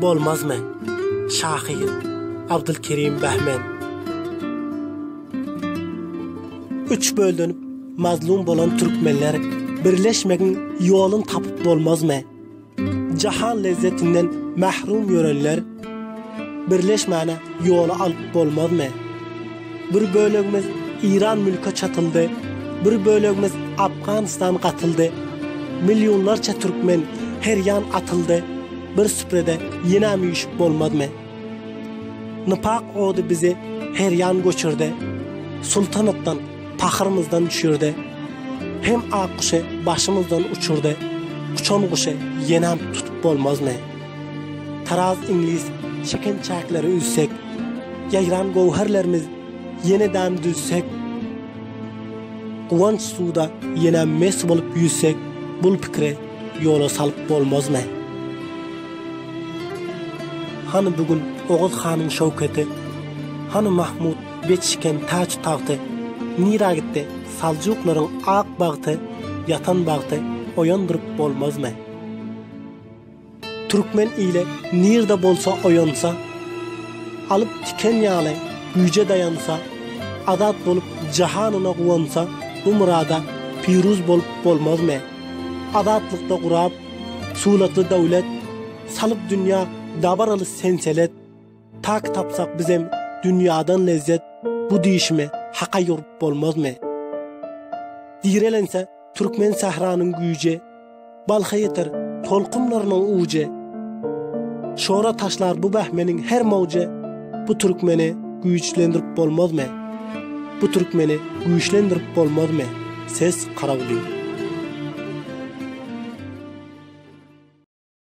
bolmaz mı? Şahir Abdülkerim Behmen. Üç bölünüp mazlum bolan Türkmenler birleşmekin yolun tapıp bolmaz mı? Cahan lezzetinden mahrum yörenler birleşmene yolu alıp bolmaz mı? Bir bölümümüz İran mülka çatıldı, bir bölümümüz Afganistan katıldı. Milyonlarca Türkmen her yan atıldı. Bir süprede yine müşük bolmaz mı? Nıpak oğdu bizi her yan göçürdü. Sultanattan, paxırımızdan düşürdü. Hem akkuşu başımızdan uçurdu. Uçan kuşu yenem tutup bolmaz mı? Taraz İngiliz şeken çakları üzsek, yayran govherlerimiz yeniden düzsek, Kuvanç suda yine mes bolup yüzsek, bul fikre yola salıp bolmaz mı? Hani bugün Oğuz Han'ın şevketi, hani Mahmud Beçişken taç tahtı, nira gitti Salcukların ak bağıtı, yatan bağıtı oyandırıp bolmaz mı? Türkmen ile nirde bolsa oyansa, alıp tiken yağlı güce dayansa, adat bolup cahanına kuvansa, bu murada piruz bolup bolmaz mı? Adatlıkta kurab, sulatlı devlet, salıp dünya dabaralı senselet, tak tapsak bizim dünyadan lezzet, bu değişime haka yorup bolmaz mı? Direlense Türkmen sahranın güce, balha yeter tolkumlarının uce, şora taşlar bu Behmen'in her mavce, bu Türkmeni güçlendirip bolmaz mı? Bu Türkmeni güçlendirip bolmaz mı? Ses Karavuli.